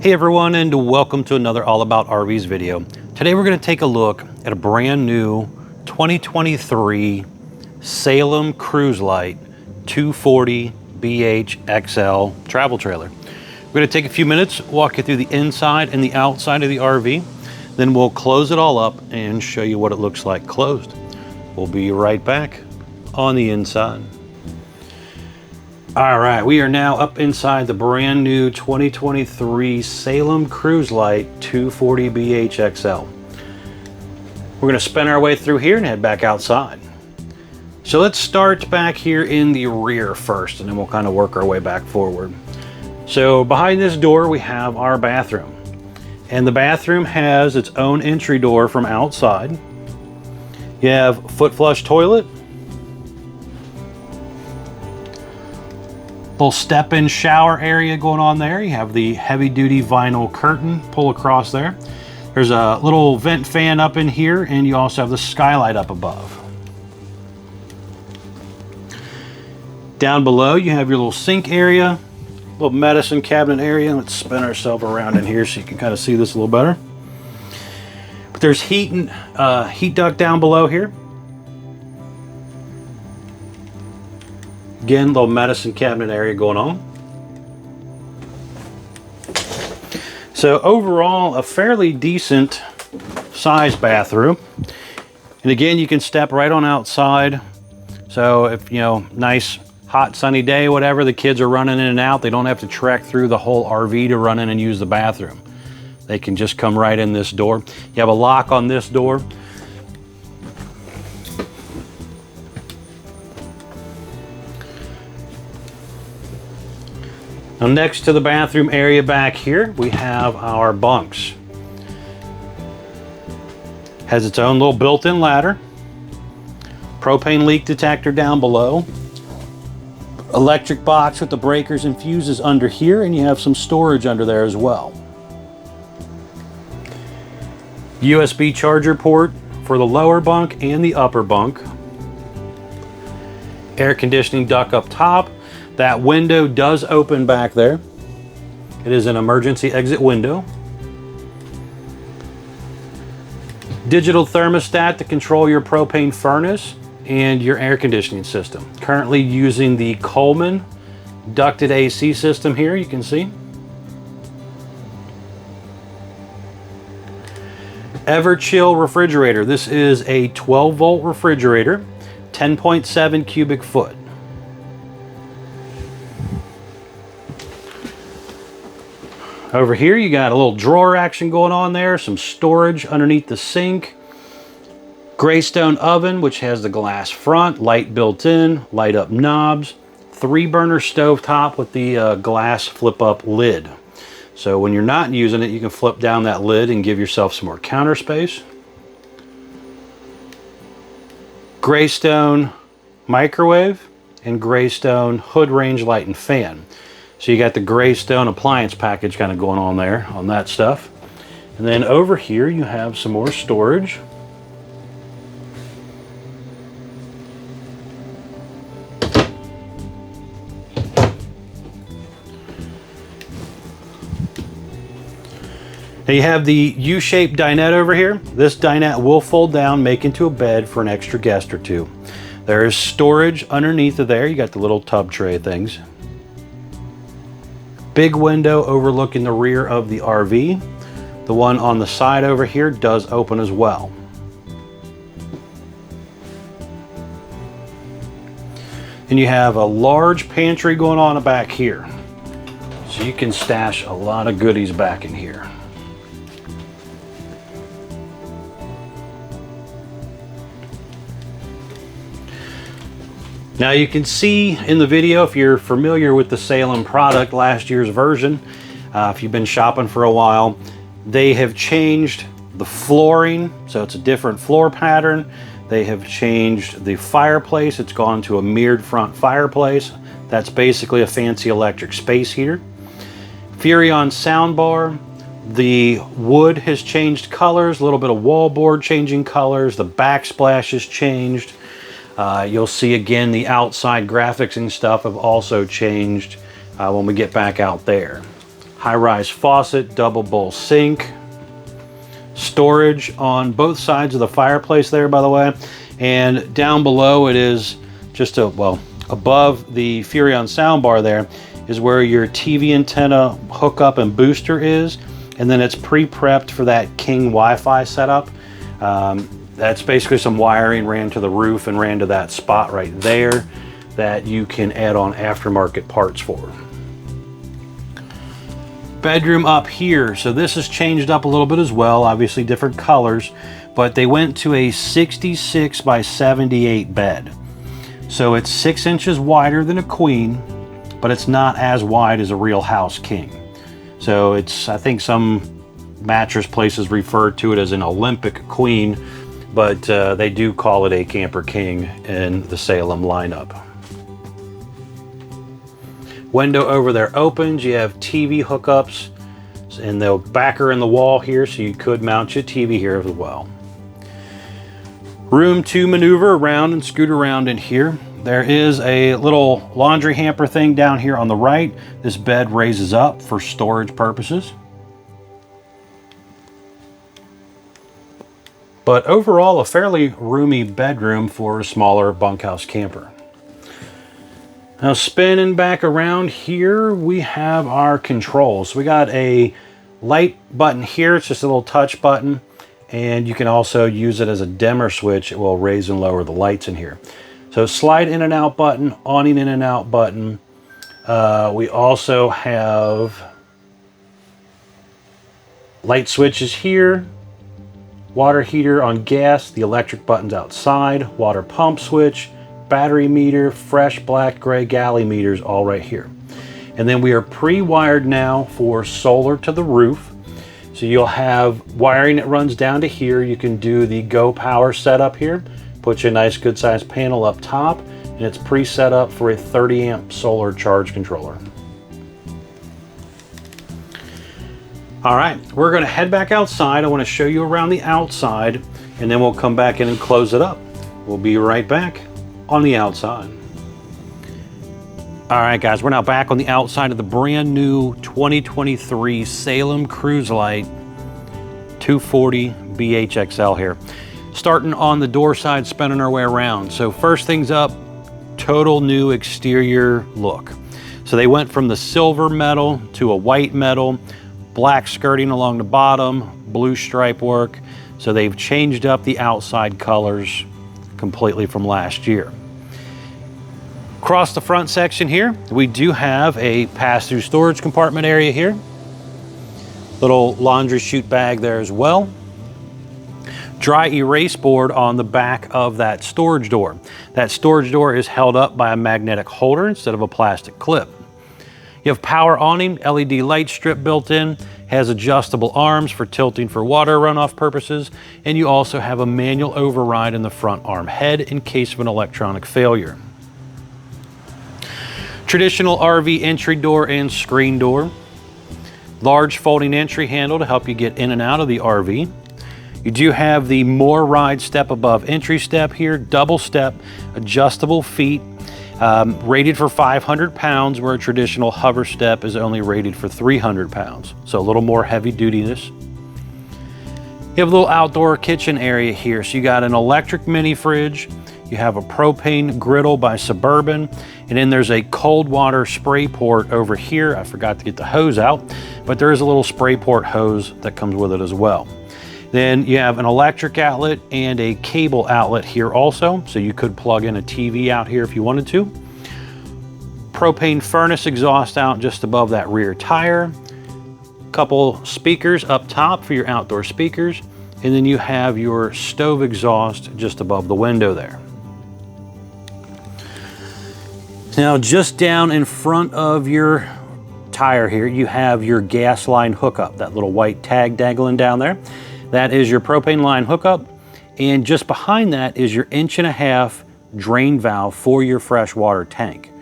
Hey everyone, and welcome to another All About RVs video. Today we're going to take a look at a brand new 2023 Salem Cruise Lite 240 BHXL travel trailer. We're going to take a few minutes, walk you through the inside and the outside of the RV, then we'll close it all up and show you what it looks like closed. We'll be right back on the inside. All right, we are now up inside the brand new 2023 Salem Cruise Lite 240 BHXL. We're gonna spin our way through here and head back outside. So let's start back here in the rear first, and then we'll kind of work our way back forward. So behind this door, we have our bathroom. And the bathroom has its own entry door from outside. You have foot flush toilet, little step-in shower area going on there. You have the heavy-duty vinyl curtain pull across there. There's a little vent fan up in here, and you also have the skylight up above. Down below, you have your little sink area, little medicine cabinet area. Let's spin ourselves around in here so you can kind of see this a little better. But there's heat duct down below here. Again, little medicine cabinet area going on. So overall, a fairly decent sized bathroom. And again, you can step right on outside. So if, you know, nice hot sunny day, whatever, the kids are running in and out, they don't have to trek through the whole RV to run in and use the bathroom. They can just come right in this door. You have a lock on this door. Now next to the bathroom area back here, we have our bunks. Has its own little built-in ladder, propane leak detector down below, electric box with the breakers and fuses under here, and you have some storage under there as well. USB charger port for the lower bunk and the upper bunk. Air conditioning duct up top. That window does open back there. It is an emergency exit window. Digital thermostat to control your propane furnace and your air conditioning system. Currently using the Coleman ducted AC system here, you can see. Everchill refrigerator. This is a 12-volt refrigerator, 10.7 cubic foot. Over here, you got a little drawer action going on there, some storage underneath the sink. Greystone oven, which has the glass front, light built in, light up knobs. 3-burner stove top with the glass flip up lid. So when you're not using it, you can flip down that lid and give yourself some more counter space. Greystone microwave and Greystone hood range light and fan. So you got the Greystone appliance package kind of going on there on that stuff. And then over here you have some more storage. Now you have the U-shaped dinette over here. This dinette will fold down, make into a bed for an extra guest or two. There is storage underneath of there. You got the little tub tray things. Big window overlooking the rear of the RV. The one on the side over here does open as well. And you have a large pantry going on back here. So you can stash a lot of goodies back in here. Now you can see in the video, if you're familiar with the Salem product, last year's version, if you've been shopping for a while, they have changed the flooring, so it's a different floor pattern. They have changed the fireplace. It's gone to a mirrored front fireplace. That's basically a fancy electric space heater. Furrion soundbar. The wood has changed colors, a little bit of wallboard changing colors. The backsplash has changed. You'll see again the outside graphics and stuff have also changed when we get back out there. High-rise faucet, double bowl sink. Storage on both sides of the fireplace there, by the way. And down below it is just above the Furrion soundbar there is where your TV antenna hookup and booster is. And then it's pre-prepped for that King Wi-Fi setup. That's basically some wiring ran to the roof and ran to that spot right there that you can add on aftermarket parts for. Bedroom up here. So this has changed up a little bit as well, obviously different colors, but they went to a 66 by 78 bed. So it's 6 inches wider than a queen, but it's not as wide as a real house king. So it's, I think some mattress places refer to it as an Olympic queen, but they do call it a camper king in the Salem lineup. Window over there opens, you have TV hookups, and they'll backer in the wall here, so you could mount your TV here as well. Room to maneuver around and scoot around in here. There is a little laundry hamper thing down here on the right. This bed raises up for storage purposes. But overall, a fairly roomy bedroom for a smaller bunkhouse camper. Now spinning back around here, we have our controls. We got a light button here. It's just a little touch button. And you can also use it as a dimmer switch. It will raise and lower the lights in here. So slide in and out button, awning in and out button. We also have light switches here. Water heater on gas, the electric button's outside, water pump switch, battery meter, fresh black gray galley meters all right here. And then we are pre-wired now for solar to the roof. So you'll have wiring that runs down to here. You can do the Go Power setup here, put you a nice good sized panel up top, and it's pre-set up for a 30 amp solar charge controller. All right, we're gonna head back outside. I wanna show you around the outside, and then we'll come back in and close it up. We'll be right back on the outside. All right, guys, we're now back on the outside of the brand new 2023 Salem Cruise Lite 240 BHXL here. Starting on the door side, spinning our way around. So first things up, total new exterior look. So they went from the silver metal to a white metal, black skirting along the bottom, blue stripe work. So they've changed up the outside colors completely from last year. Across the front section here, we do have a pass-through storage compartment area here. Little laundry chute bag there as well. Dry erase board on the back of that storage door. That storage door is held up by a magnetic holder instead of a plastic clip. You have power awning, LED light strip built in, has adjustable arms for tilting for water runoff purposes, and you also have a manual override in the front arm head in case of an electronic failure. Traditional RV entry door and screen door. Large folding entry handle to help you get in and out of the RV. You do have the MORyde StepAbove entry step here, double step, adjustable feet, rated for 500 pounds, where a traditional hover step is only rated for 300 pounds. So a little more heavy dutiness. You have a little outdoor kitchen area here. So you got an electric mini fridge, you have a propane griddle by Suburban, and then there's a cold water spray port over here. I forgot to get the hose out, but there is a little spray port hose that comes with it as well. Then you have an electric outlet and a cable outlet here also, so you could plug in a TV out here if you wanted to. Propane furnace exhaust out just above that rear tire. Couple speakers up top for your outdoor speakers, and then you have your stove exhaust just above the window there. Now just down in front of your tire here, you have your gas line hookup, that little white tag dangling down there. That is your propane line hookup, and just behind that is your 1.5 inch drain valve for your freshwater tank.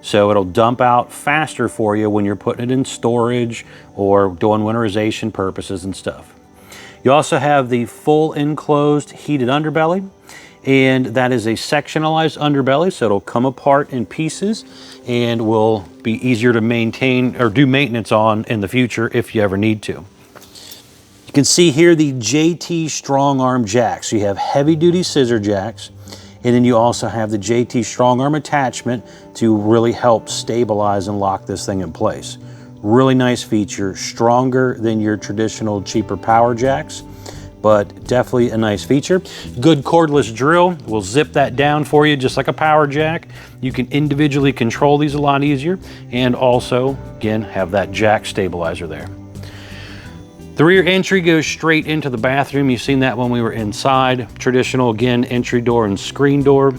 So it'll dump out faster for you when you're putting it in storage or doing winterization purposes and stuff. You also have the full enclosed heated underbelly, And that is a sectionalized underbelly, so it'll come apart in pieces and will be easier to maintain or do maintenance on in the future if you ever need to. You can see here the JT strong arm jacks. So you have heavy duty scissor jacks, and then you also have the JT strong arm attachment to really help stabilize and lock this thing in place. Really nice feature, stronger than your traditional cheaper power jacks, but definitely a nice feature. Good cordless drill will zip that down for you just like a power jack. You can individually control these a lot easier, and also, again, have that jack stabilizer there. The rear entry goes straight into the bathroom. You've seen that when we were inside. Traditional, again, entry door and screen door.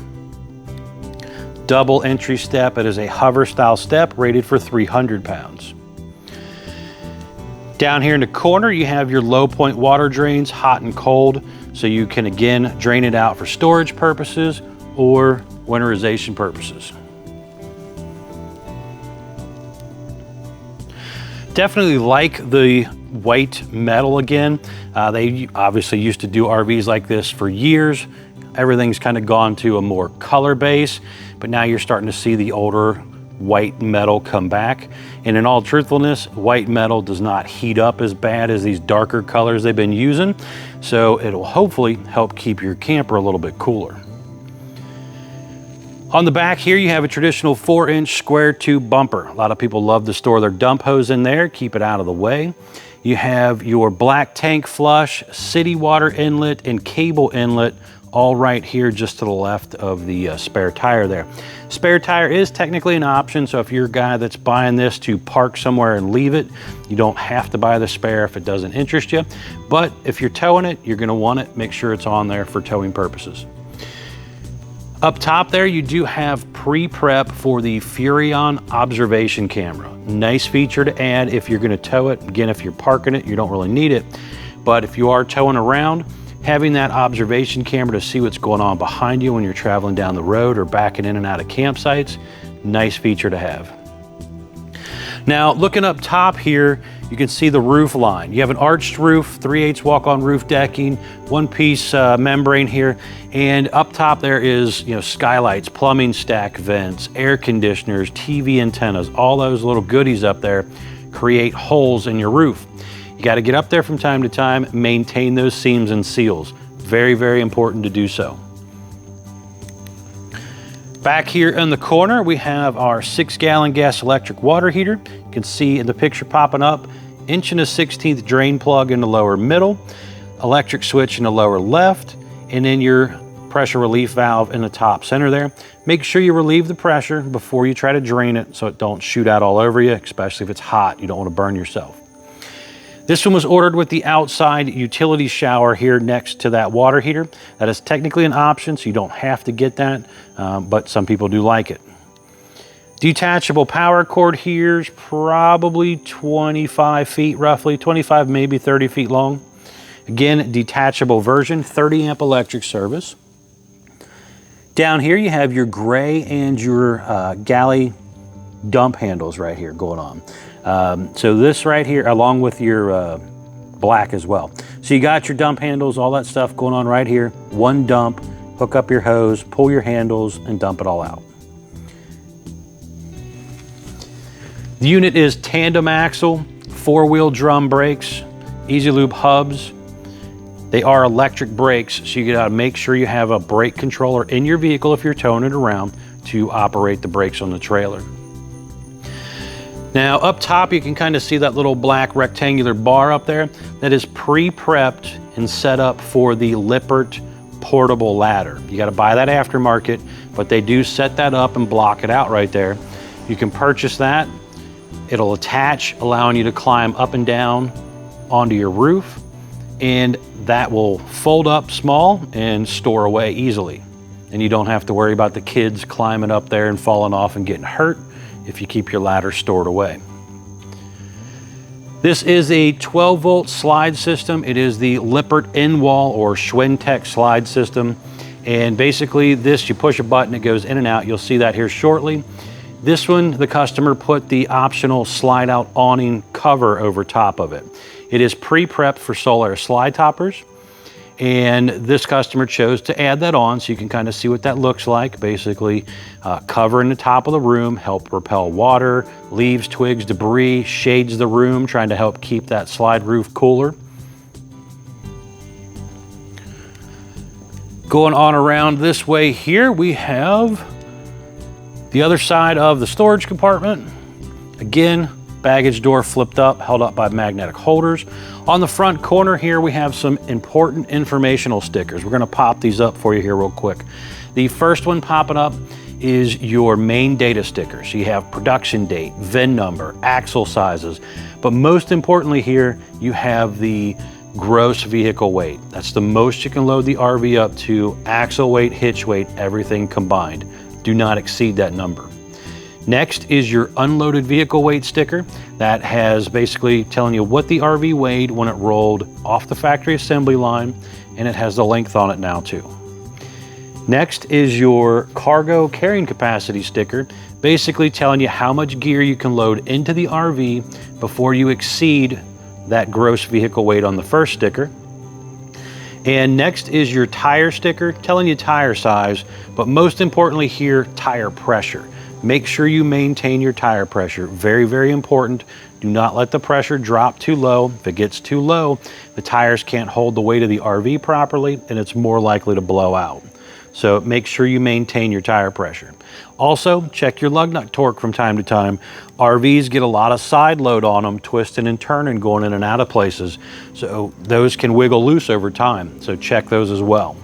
Double entry step. It is a hover style step rated for 300 pounds. Down here in the corner, you have your low point water drains, hot and cold, so you can again drain it out for storage purposes or winterization purposes. Definitely like the white metal again. They obviously used to do RVs like this for years. Everything's kind of gone to a more color base, but now you're starting to see the older white metal come back. And in all truthfulness, white metal does not heat up as bad as these darker colors they've been using, so it'll hopefully help keep your camper a little bit cooler. On the back here, you have a traditional 4-inch square tube bumper. A lot of people love to store their dump hose in there, keep it out of the way. You have your black tank flush, city water inlet, and cable inlet all right here just to the left of the spare tire there. Spare tire is technically an option, so if you're a guy that's buying this to park somewhere and leave it, you don't have to buy the spare if it doesn't interest you. But if you're towing it, you're gonna want it. Make sure it's on there for towing purposes. Up top there, you do have pre-prep for the Furrion observation camera. Nice feature to add if you're gonna tow it. Again, if you're parking it, you don't really need it. But if you are towing around, having that observation camera to see what's going on behind you when you're traveling down the road or backing in and out of campsites, nice feature to have. Now, looking up top here, you can see the roof line. You have an arched roof, 3/8 walk-on roof decking, one-piece membrane here, and up top there is, skylights, plumbing stack vents, air conditioners, TV antennas, all those little goodies up there create holes in your roof. You got to get up there from time to time, maintain those seams and seals. Very, very important to do so. Back here in the corner, we have our 6-gallon gas electric water heater. You can see in the picture popping up, 1 1/16 drain plug in the lower middle, electric switch in the lower left, and then your pressure relief valve in the top center there. Make sure you relieve the pressure before you try to drain it so it don't shoot out all over you, especially if it's hot. You don't want to burn yourself. This one was ordered with the outside utility shower here next to that water heater. That is technically an option, so you don't have to get that, but some people do like it. Detachable power cord here is probably 25 feet roughly, 25, maybe 30 feet long. Again, detachable version, 30 amp electric service. Down here you have your gray and your galley dump handles right here going on. So this right here, along with your black as well. So you got your dump handles, all that stuff going on right here. One dump, hook up your hose, pull your handles, and dump it all out. The unit is tandem axle, 4-wheel drum brakes, easy lube hubs. They are electric brakes, so you gotta make sure you have a brake controller in your vehicle if you're towing it around to operate the brakes on the trailer. Now up top, you can kind of see that little black rectangular bar up there. That is pre-prepped and set up for the Lippert portable ladder. You gotta buy that aftermarket, but they do set that up and block it out right there. You can purchase that. It'll attach, allowing you to climb up and down onto your roof, and that will fold up small and store away easily. And you don't have to worry about the kids climbing up there and falling off and getting hurt if you keep your ladder stored away. This is a 12-volt slide system. It is the Lippert in-wall or Schwintek slide system. And basically this, you push a button, it goes in and out. You'll see that here shortly. This one, the customer put the optional slide out awning cover over top of it. It is pre-prepped for Solar slide toppers. And this customer chose to add that on, so you can kind of see what that looks like. Basically, covering the top of the room, help repel water, leaves, twigs, debris, shades the room, trying to help keep that slide roof cooler. Going on around this way here, we have the other side of the storage compartment. Again, baggage door flipped up, held up by magnetic holders. On the front corner here, we have some important informational stickers. We're gonna pop these up for you here real quick. The first one popping up is your main data sticker. So you have production date, VIN number, axle sizes, but most importantly here, you have the gross vehicle weight. That's the most you can load the RV up to, axle weight, hitch weight, everything combined. Do not exceed that number. Next is your unloaded vehicle weight sticker. That has basically telling you what the RV weighed when it rolled off the factory assembly line, and it has the length on it now too. Next is your cargo carrying capacity sticker, basically telling you how much gear you can load into the RV before you exceed that gross vehicle weight on the first sticker. And next is your tire sticker, telling you tire size, but most importantly here, tire pressure. Make sure you maintain your tire pressure. Very, very important. Do not let the pressure drop too low. If it gets too low, the tires can't hold the weight of the RV properly, and it's more likely to blow out. So make sure you maintain your tire pressure. Also, check your lug nut torque from time to time. RVs get a lot of side load on them, twisting and turning, going in and out of places. So those can wiggle loose over time. So check those as well.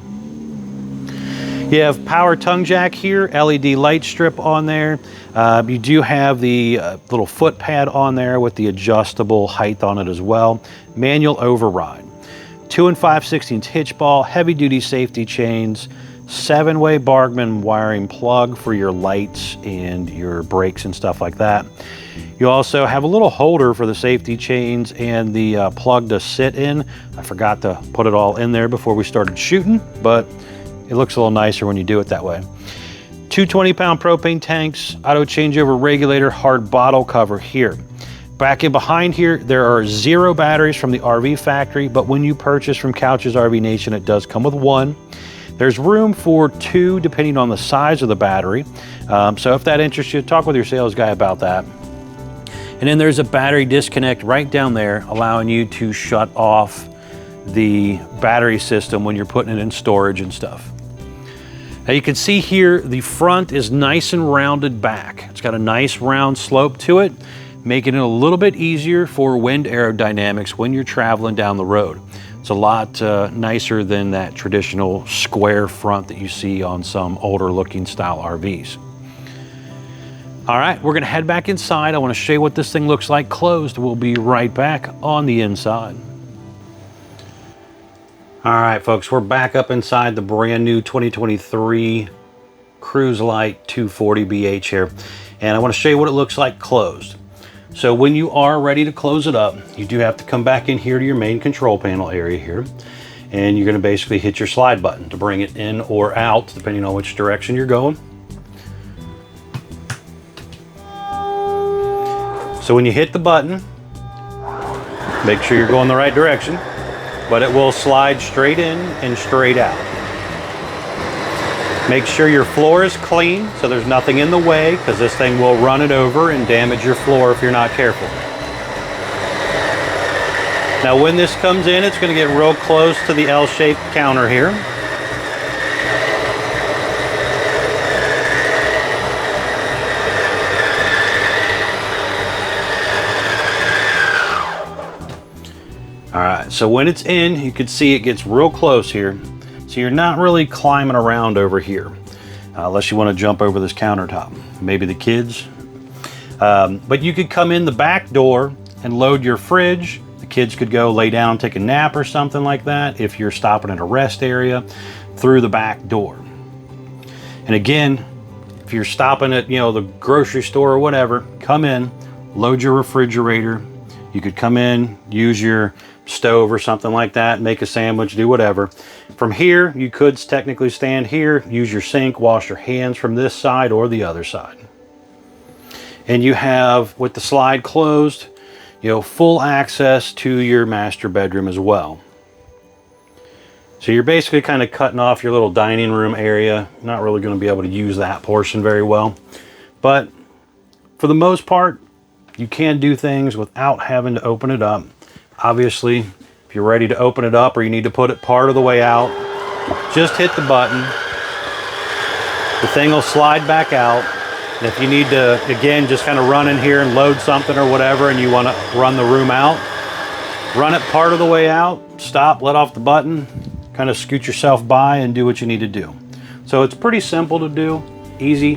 You have power tongue jack here, LED light strip on there. You do have the little foot pad on there with the adjustable height on it as well. Manual override. 2 5/16 hitch ball, heavy duty safety chains, 7-way Bargman wiring plug for your lights and your brakes and stuff like that. You also have a little holder for the safety chains and the plug to sit in. I forgot to put it all in there before we started shooting, but it looks a little nicer when you do it that way. 2 20-pound propane tanks, auto changeover regulator, hard bottle cover here. Back in behind here, there are 0 batteries from the RV factory, but when you purchase from Couch's RV Nation, it does come with 1. There's room for 2 depending on the size of the battery. So if that interests you, talk with your sales guy about that. And then there's a battery disconnect right down there, allowing you to shut off the battery system when you're putting it in storage and stuff. Now you can see here, the front is nice and rounded back. It's got a nice round slope to it, making it a little bit easier for wind aerodynamics when you're traveling down the road. It's a lot nicer than that traditional square front that you see on some older looking style RVs. All right, we're gonna head back inside. I wanna show you what this thing looks like closed. We'll be right back on the inside. All right, folks, we're back up inside the brand new 2023 Cruise Lite 240BH here. And I wanna show you what it looks like closed. So when you are ready to close it up, you do have to come back in here to your main control panel area here. And you're gonna basically hit your slide button to bring it in or out, depending on which direction you're going. So when you hit the button, make sure you're going the right direction, but it will slide straight in and straight out. Make sure your floor is clean, so there's nothing in the way, because this thing will run it over and damage your floor if you're not careful. Now when this comes in, it's going to get real close to the L-shaped counter here. All right, so when it's in, you can see it gets real close here. So you're not really climbing around over here, unless you want to jump over this countertop, maybe the kids. But you could come in the back door and load your fridge. The kids could go lay down, take a nap or something like that if you're stopping at a rest area through the back door. And again, if you're stopping at, you know, the grocery store or whatever, come in, load your refrigerator. You could come in, use your stove or something like that, make a sandwich, do whatever. From here, you could technically stand here, use your sink, wash your hands from this side or the other side. And you have, with the slide closed, you know, full access to your master bedroom as well. So you're basically kind of cutting off your little dining room area. Not really going to be able to use that portion very well. But for the most part, you can do things without having to open it up. Obviously, if you're ready to open it up or you need to put it part of the way out, just hit the button. The thing will slide back out. And if you need to, again, just kind of run in here and load something or whatever, and you want to run the room out, run it part of the way out, stop, let off the button, kind of scoot yourself by and do what you need to do. So it's pretty simple to do, easy.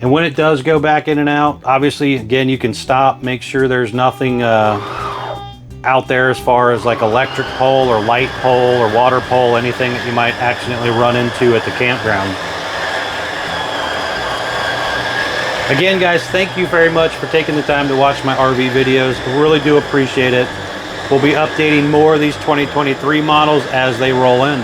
And when it does go back in and out, obviously, again, you can stop, make sure there's nothing out there as far as like electric pole or light pole or water pole, anything that you might accidentally run into at the campground. Again, guys, thank you very much for taking the time to watch my RV videos. I really do appreciate it. We'll be updating more of these 2023 models as they roll in.